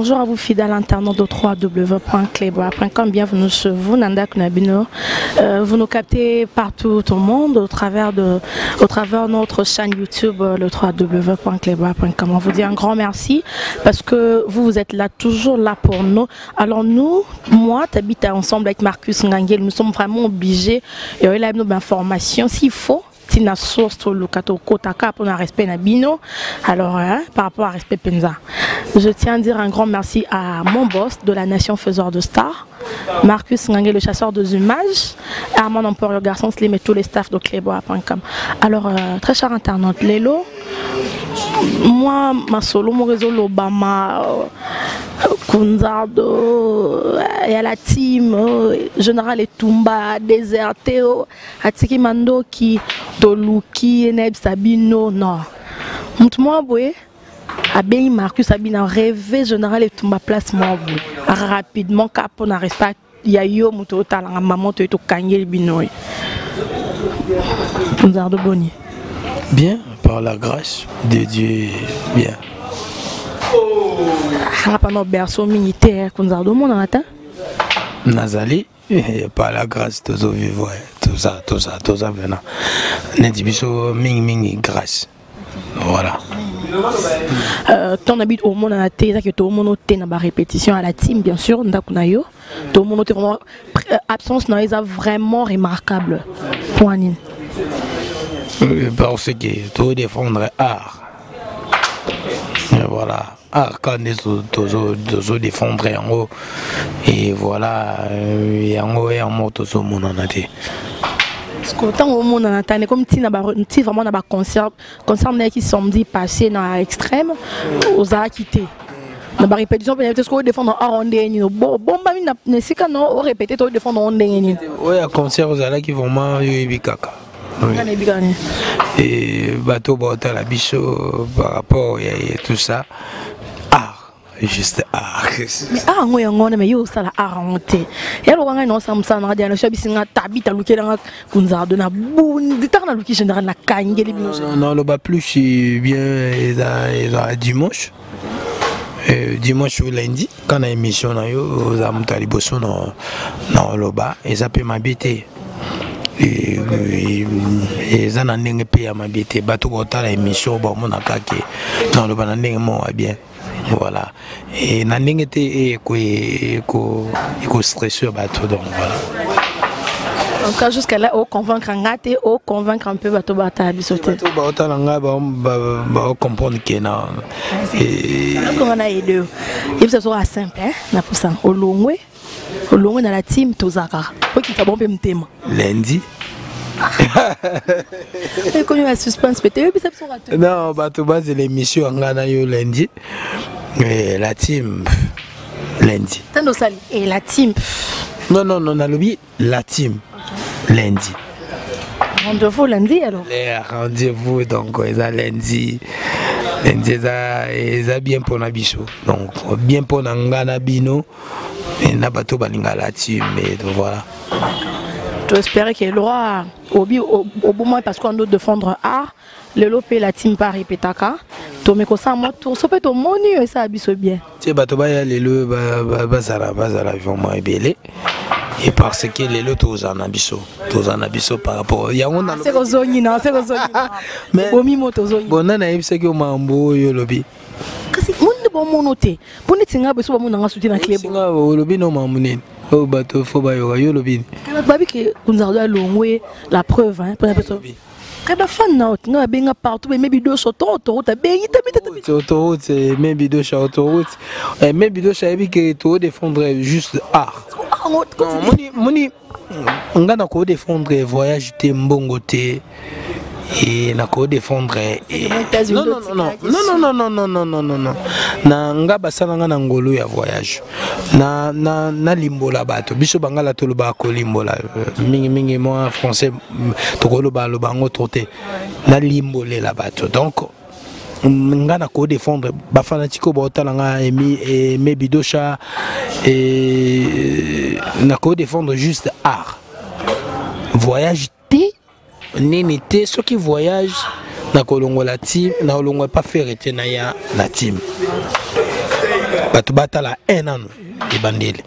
Bonjour à vous fidèles internautes de www.claybois.com. Bienvenue chez vous, Nanda Kunabino. Vous nous captez partout au monde au travers de notre chaîne YouTube, le www.claybois.com. On vous dit un grand merci parce que vous êtes là, toujours là pour nous. Alors nous, moi, t'habites ensemble avec Marcus Ngangel, nous sommes vraiment obligés et il a nos informations s'il faut. Tina source to lukato kotaka pour un respect nabino. Alors par rapport à respect Penza, je tiens à dire un grand merci à mon boss de la nation faiseur de stars, Marcus Ngangé, le chasseur de images, et à mon empereur garçon Slim et tous les staffs de Claybois.com. Alors très cher internaute, Lélo, moi ma solo mon réseau l'Obama Kunzardo, et à la team Général Etumba, Deserteo, Atiki Mando qui Toluki, Eneb Sabino, non. Moi, boy, Abey Marcus Sabina rêvé Général Etumba place moi, rapidement, car on n'arrive pas. Il y a eu un talent, maman, tu es au Kanye Binoy. Kunzardo Boni. Bien, par la grâce de Dieu, bien. Pendant berceau militaire, Kunzardo, mon attend. Nazali, par la grâce de Dieu, vivre, tout ça, maintenant. N'edibiso ming grâce. Voilà. Ton habite au monde à la que tout le monde a une répétition à la team, bien sûr, Ndakunayo. Tout le monde a vraiment absence, non, ils sont vraiment remarquable. Point. Parce que tout défendre art. Voilà. Art quand nous défendre en haut. Et voilà. Et en haut et en haut, tout le monde en a été. Autant au monde en attend, comme si vraiment on a concert qui samedi passé dans l'extrême, aux a quitté. Dans la répétition, peut-être qu'on défendre en rondé. Bon, mais si quand on répète, on défendre en rondé. Oui, à concert aux ala qui vraiment eu kaka. Et bateau à la bicho par rapport à tout ça. Art, juste art. Mais art, on mais yo ça la art monté. Et alors on a non ça na dia no shabisi nga tabita lukela kunza dona bundi tarna luki général na kangeli bino. Non, le bas plus bien et dimanche. Dimanche ou lundi, quand on a émission na yo aux amutali bosso non le bas et ça peut m'habiter. Et ça n'a pas pu m'habiter. Bateau quand la émission bon mon attaque dans le bas n'a pas bien. Voilà. Et n'anning était stressé bateau donc voilà. Donc jusqu'à là, on convaincre un peu bateau bataille sauter. Bateau bataille on comprendre que non. Et comment on a les deux. Il faut soit simple hein, na pour ça. Au long dans la team Tozaka. Pour qu'il t'abombe un thème. Lundi. Et quand il y a suspense pété, puis ça se rate. Non, bateau bas c'est l'émission en Ghana lundi. Et la team lundi. Tando sali et la team. Non, on a l'oublié la team lundi. Rendez-vous lundi alors. Les rendez-vous donc ils a lundi. Lundi ils a bien pour Nabiso. Donc bien pour Nangana Bino et Nabato Balinga la team et donc voilà. Tu espères que l'aura au bon moment parce qu'on doit défendre art, le lopé la team Paris Petaka. Tu me connais moi tout ça peut te moni et ça abisso bien. Tu bato ba ya lelo bazala vraiment belé. Et parce que les lots aux anabiso par rapport il y a on c'est rozoni non c'est rozoni mais bomi moto zoni bon na yebise que mambo yo lobi kasi monde bon monoté pour netinga beso ba monanga souti na club singa lobi no mamunene o bato fo ba yo lobi babi que kunzardo longwe la preuve hein pour la personne Kaba fan na nga benga partout mais maybe do sur autoroute bengi tabi autoroute maybe do sur autoroute et maybe do ça veut que tu défendre juste art moni on a ko défendre voyage te mbongo te et na ko défendre non na nga basala nga na ngolo ya voyage na limbola bato biso bangala to loba ko limbola mingi moi français to ko loba ngo troté na limbolé la bato donc nga na ko défendre ba fanatiko ba otala nga emi bidosha et na ko défendre juste art voyage ti nini te ceux qui voyagent na kolongo la team na olongo pas faire été na ya la team bato batala un an ebandeli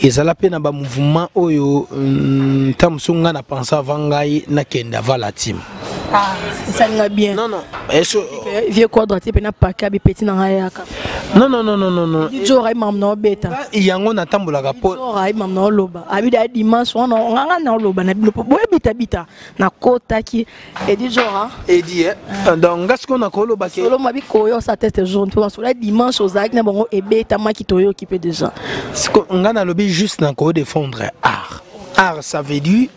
ezala pe na ba mouvement oyo tamusunga na pensa vangai na kenda vala team ça va bien. Non, non. Vieux quadratique, puis n'a pas qu'à petit dans la non, non, non, non, non, non. Il joue avec maman bêta. Il y a un attendre la rapport. Il joue avec maman loba. Abi da dimanche on a loba na bino boy bita na kota ki et dit genre. Et dit donc qu'est-ce qu'on a kolo ba ke. Solo mabi koyo sa tête jaune toi sur la dimanche aux actes na bongo et beta ma ki toyo occupé déjà. Ce qu'on a lobby juste na ko défendre art. Art ça veut dire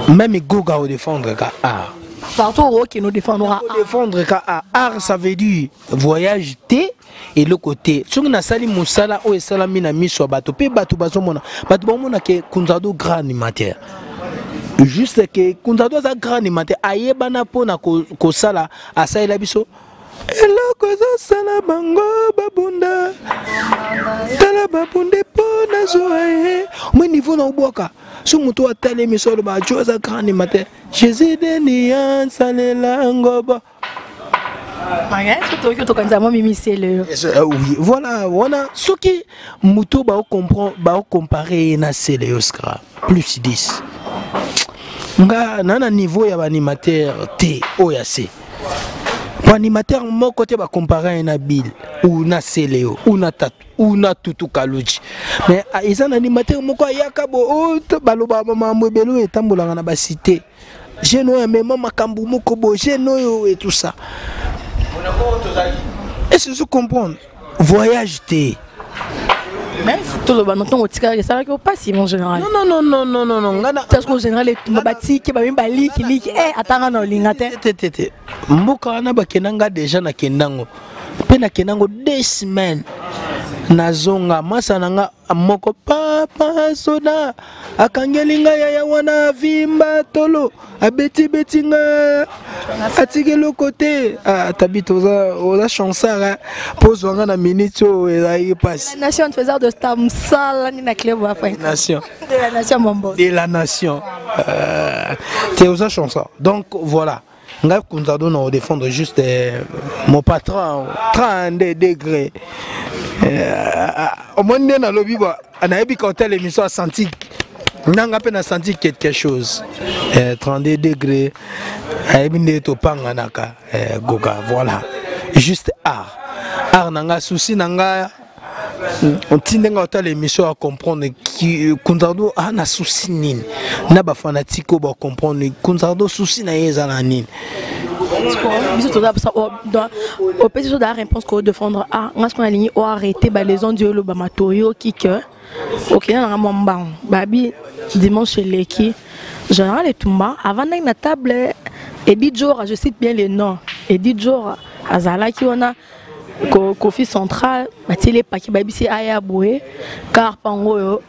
même goga au défendre ka art. Partout qui nous défendra. Défendre ka art ça veut dire voyage té et le côté soki na sali musala o esalami na miso bato pe bato bazomona bato bomona ke Kunzado grand animateur juste que Kunzado za grand animateur ayebana pona ko sala asaila biso eloko za sala bango babunda tala babunde pona zoe mo niveau na oboka so muto atale misolo ba jo za grand animateur Jésus de nian salela ngoba. Oui, voilà, voilà. Ce qui Mouto va comparer na Céléoscra plus 10. Nga na niveau ya animateur T OAC. Animateur mon côté va comparer na Bill ou na Céléo ou na Tatu ou na Tutu Kaluji. Mais ils ont animateur moko yakabo baloba mama belo etambola na ba cité. Geno ya mema makambu moko bo geno et tout ça. Est-ce que vous comprenez? Voyage T. Mais tout le monde on tire ça là que pas si mon général. Non non non non non non non. Parce que général est bati qui ba bali qui attends na lingate. Tete. Mboka na ba kenanga déjà na kendango. Pe na kendango 2 semaines. Nazonga masananga moko papa soda akangelinga ya wana vimba tolo abeti betinga atike le côté tabito oza chansara pose wanga na minute et passe la nation faiseur de stamsal ni na club après nation de la nation mambo de la nation t'es oza chansara donc voilà nga Kunzado na défendre juste mon patron 32 degrés au moins na lobby ba anayebi quand telle émission a senti nanga pe na senti quelque chose 32 degrés ayebi nde to panga naka goga voilà juste art nanga souci nanga on tindenga telle émission à comprendre qui Kunzado a na souci nini na ba fanatiko ba comprendre Kunzado souci na yeza na nini. Au petit de la réponse qu'on défendre on a ce qu'on a ligné ou arrêter les gens du le bamatoyo qui que ok na mamba babi dimanche leki général et tumba avant na table et dit jour je cite bien les noms et dit jour azala qui on a Kofi central batile paki babi si aya boué car pango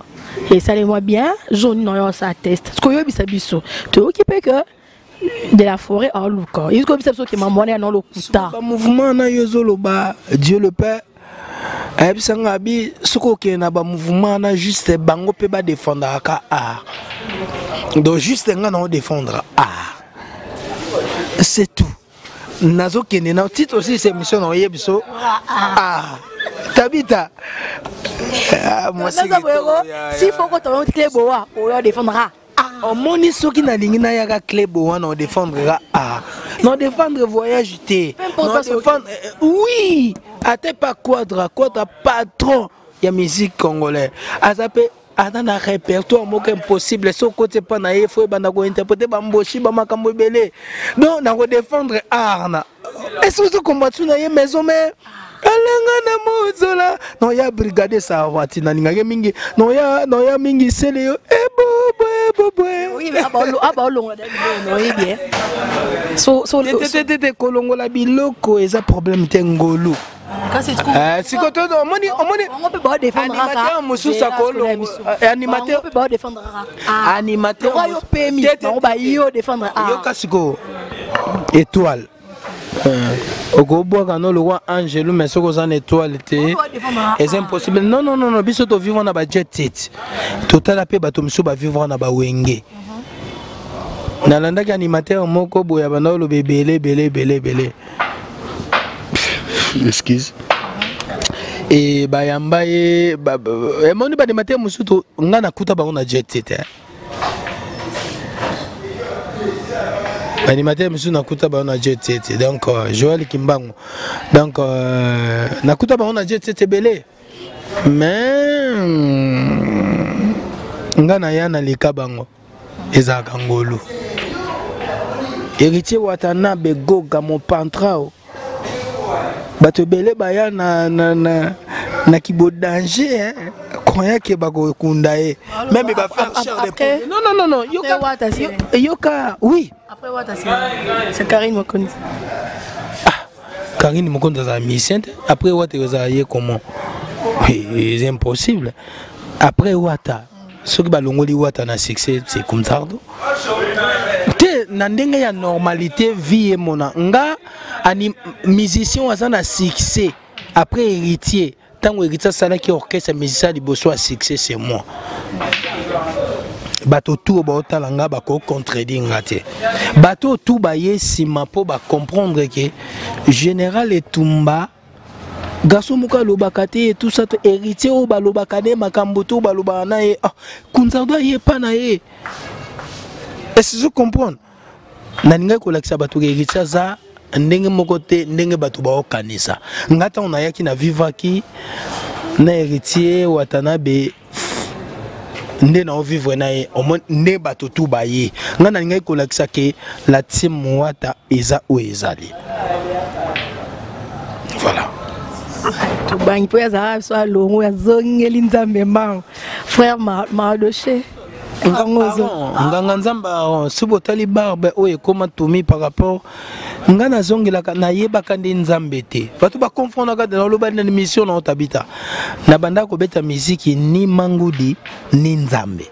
et ça les moi bien jaune non ça test ce que yo bisabiso tu occupé que de la forêt à Luka. Il faut que qui m'a monnaie dans le kuta. Mouvement na yozolo ba Dieu le Père. Et puis sanga bi soko ke na ba mouvement na juste bango pe ba défendre aka art. Donc juste nga na défendre art. C'est tout. Nazo kene na titre aussi c'est mission na yebiso art. Tabita. Moi si faut que tu vas te boa pour défendre on moni soki na lingi na yaka club wana on défendre non défendre voyage té non défendre oui ate pas quadra patron ya musique congolais azape dans un répertoire moko impossible so côté pas na yefo bana ko interpréter ba mboshi ba makambo belé non na ko défendre art na est-ce que combattu na ye maison mais alanga na mozola non ya brigade sa wati na lingage mingi non ya mingi Céléo bobo oui mais aba longa no bien so tete kolongola biloko eza problème te ngolu si ko to omoni on peut pas défendre animateur mususa kolongo animateur on peut pas défendre animateur yo pemi on ba yo défendre yo kasiko étoile Ogoboka no le roi Angelo mais soko za étoile té c'est impossible non biso to vivre na ba jet set total ape bato miso ba vivre na ba wenge na landa ka animateur moko boya bana lo belé excuse et bayamba et moni ba de matin musuto ngana kuta ba on jet set animateur monsieur nakuta ba on jet set donc Joël Kimbango donc nakuta ba on jet set belé mais ngana yana likabango eza kangolo héritier watana begoga mon pantrao bato belé baya na kibo danger hein croyant que bako kundae même ba faire cher de non yoka oui après Wata c'est Karine Mokonzi Karine Mokonzi za mission après Wata yozaye comment c'est impossible après Wata ce qui ba longoli Wata na succès c'est comme ça te na ndenge ya normalité vie mona nga ani musicien waza na succès après héritier tango héritier sala ki orchestre musicien liboso a succès c'est moi bato tout ba otalanga ba ko contredire ngate bato tout ba yesima po ba comprendre que général Etumba garçon muka lobakate et tout ça héritier o ba lobakade makambo to ba lobana e kunzardo ye pana e est-ce que je comprends naninga ko lakisa bato héritier za ndenge mokote ndenge bato ba okanisa ngata on ayaki na vivaki na héritier Watanabe nde na vivre na ye au moins ne bato tout ba ye ngana ninga ko lakisa ke la team Wata eza o ezali voilà to bang po za so longo ya zongeli nzambe ma frère Marodoche nganga nzamba subo tali barbe o ekoma tumi par rapport ngana zongela na yebaka ndi nzambe te bato ba confondre ka na loba na mission na otabita na banda ko beta muziki ni mangudi ni nzambe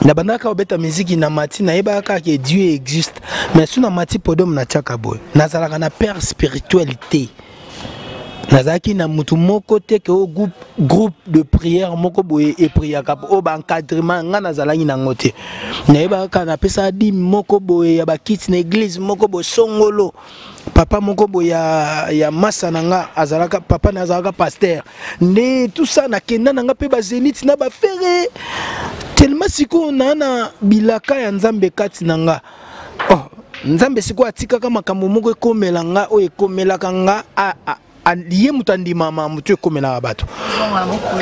na banda ka beta muziki na mati na yebaka que Dieu existe mais suna mati podom na chaka boy nazalaka na père spiritualité nazaki na mutu moko te ke o groupe de prière moko boye et prière ka o ba encadrement nga nazalaki na ngote na yeba ka na pesa di moko boye ya ba kit na église moko bo songolo papa moko boye ya massa nanga azalaka papa nazalaka pasteur ne tout ça na kenda nanga pe ba zénith na ba feré tellement siko na bilaka ya nzambe kati nanga nzambe siko atika kama makambo moko ekomela nga o ekomelaka nga lié mutandi mama mutu komela bato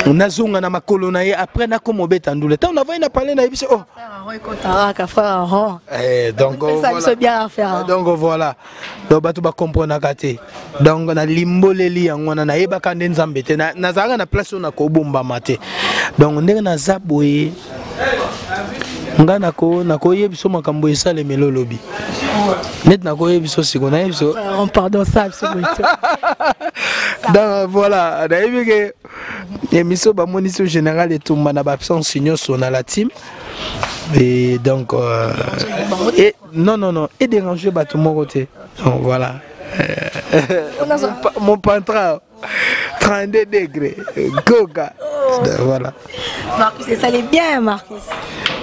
nazonga na makolo na ye après na komo beta ndule tant on a parlé na biso donc voilà donc bato ba comprendre kate donc na limboleli yango na yeba ka nde nzambe te na zanga na place on a ko bomba mate donc ndenge na zaboye nga nako yebiso makambo esale melolobi net nako yebiso siko na yebiso on pardon ça donc voilà d'ailleurs que émission ba monition général Etumba na absence nyonso na la team et donc et non et déranger bato moko te donc voilà mon pantra 32 degrés goga voilà Marcus ça allait bien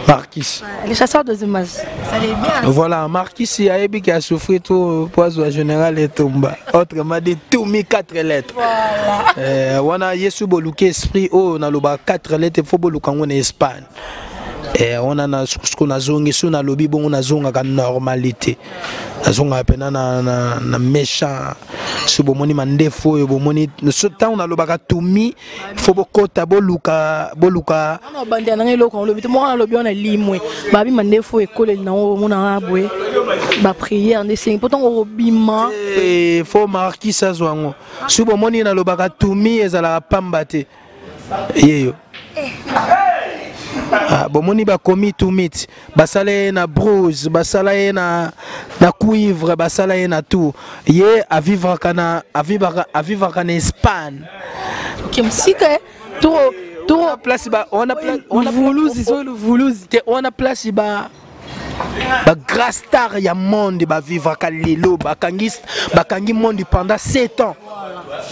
Marquis. Les chasseurs de images. Ça allait bien. Voilà, Marquis qui a souffert tout poison général Etumba. Autrement dit, tout mis 4 lettres. Voilà. On a Yesu Boluke esprit, on a le 4 lettres, il faut Boluka en Espagne. Et on a ce qu'on a zongi sur na lobby, bon on a zonga la normalité. Na zonga pena na méchant. Ce bon moni mande fo et bon moni. Ce temps on a le baga tumi, il faut beaucoup boluka. On a bandé na ngelo kon lobby, moi on lobby on a limwe. Babi mande fo et coller na on a aboué. Ba prière ne c'est pourtant au bima. Il faut marquer ça zoango. Ce bon moni na le baga tumi et ça la pambate. Yeyo. Bomoni ba komi to meet basala na bronze basala na cuivre basala na tout ye à vivre kana Espagne kimsika tout place ba on a place ba grand star ya monde ba vivre ka lelo bakangi monde pendant 7 ans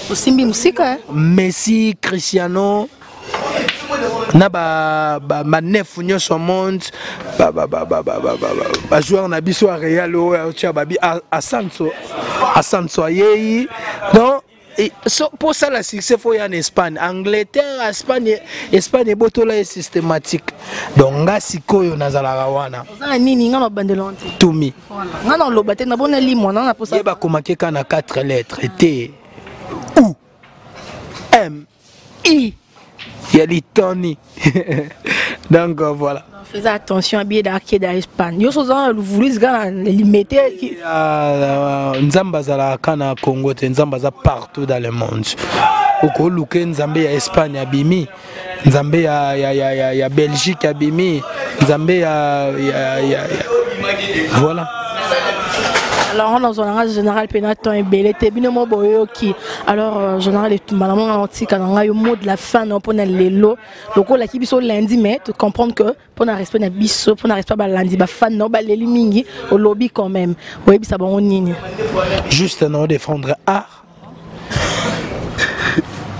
osimbi musika Messi Cristiano na ba nef nyonso monde ba joueur na biso a Real o tia babi a Sancho yei donc pour ça la succès faut y en Espagne, Angleterre, Espagne botola est systématique. Donc nga sikoyo nazala wana. Nini nga bandelonte. Tumi. Nga na lobate na bona limo na pour ça. Yeba komake kana 4 lettres T U M I. Il y a Tony. Donc voilà. Faites attention à bien d'arquer d'Espagne. Yo soza le voulez gars limité. Nzamba zala kana Congo, nzamba za partout dans le monde. Oko luke nzambe ya Espagne abimi, nzambe ya Belgique abimi, nzambe ya voilà. Alors on a un général Penaton et Belete binomo boyoki. Alors général est malamon anti kananga yo mot de la fin non pour les lots. Donc la qui biso lundi mais tu comprendre que pour na respect na biso pour na respect ba lundi ba fan non ba leli mingi au lobby quand même. Oui bisa bon nini. Juste non défendre art.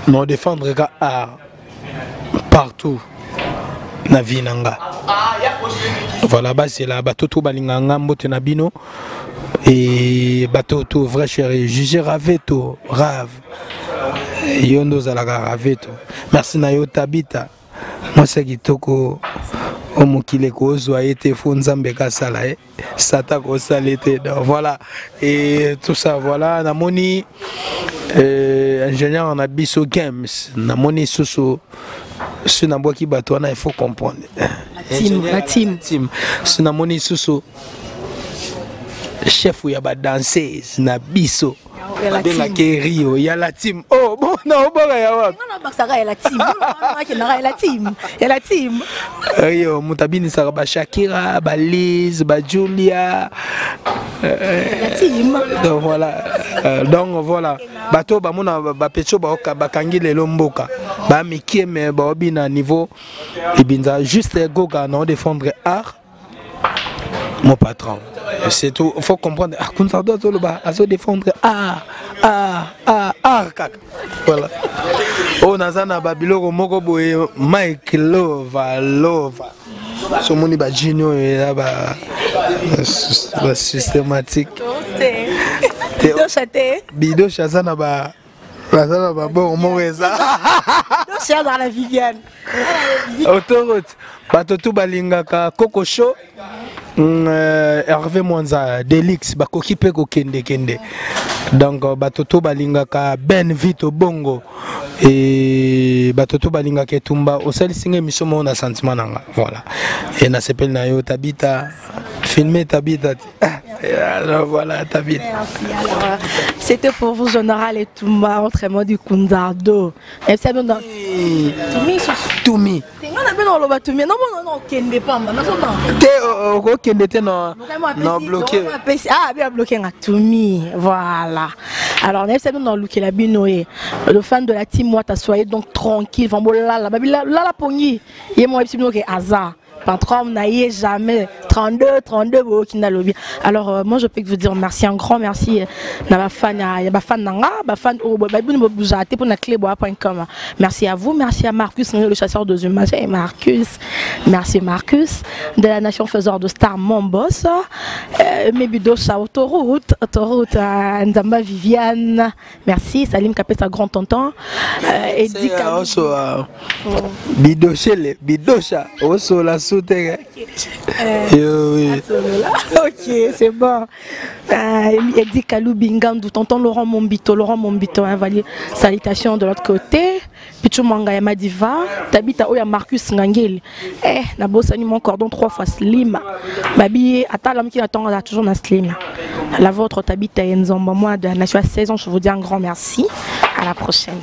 Non défendre art partout na vie nanga. Voilà bah c'est là bato to balinganga mbote na bino. Et bateau tout vrai chéri, jugé raveto, rave. Yondo zalaga raveto. Merci Nayo Tabita. Moi c'est kitoko omukile ko zo été fonzambe ka sala sata ko salete. Voilà et tout ça voilà namoni ingénieur en abisso games namoni soso si na boki bato na il faut comprendre. La team. Si namoni soso chef ou y a pas danseuse na biso benga ke Rio ya la team oh bon non bon ya wa non bakaka ya la team non la team ya la team Rio mutabini saka ba Shakira ba Liz ba Julia la team donc voilà bato ba mona ba pecho ba kangi lelo mboka ba mikie mais ba obina niveau ibinza juste goga non défendre art mon patron. C'est tout. Il faut comprendre. Ah, qu'on s'adore tout le bas. À se défendre. Voilà. Oh, Nazana Babylon, Moko Boy, Mike Lova. So moni ba Gino et là ba systématique. Bido Chazana ba. Bon, Moreza. Cher dans la Viviane. Autoroute. Batotu balingaka Coco Show. Hervé Mwanza Delix bakoki pe ko kende donc batoto balingaka Ben Vito Bongo et batoto balingaka Tumba osali singa misomo na sentiment nanga voilà et na s'appelle Nayo Tabita filmer Tabita alors voilà Tabita. C'était pour vous général et Tumba entraînement du Kunzardo et c'est bon Tumi non kende pamba non bloqué bien bloqué Tumi voilà alors on essaie dans Luke la binoé le fan de la team moi t'as soyez donc tranquille la pongi et moi que hasard patron n'ayez jamais 32 alors moi je peux vous dire merci un grand merci na ba fan ya ba fan nanga ba fan au ba bunu bujate pour na clebois.com merci à vous merci à Marcus le chasseur de images et merci Marcus de la nation faiseur de star mon boss Mebido sa autoroute Nzamba Viviane merci Salim Kapé sa grand tonton et dit Bidocha oso la ok, c'est bon. Il dit Kalou Bingandu, tonton Laurent Mombito, invalide. Salutations de l'autre côté. Pichou Manga Madiva, Tabita Oya Marcus Ngangeli. Na bossani mon cordon 3 fois slim. Babi, l'homme qui attend, on a toujours un slim. La vôtre Tabita Nzomba, moi de la Nation à 16 ans, je vous dis un grand merci. À la prochaine.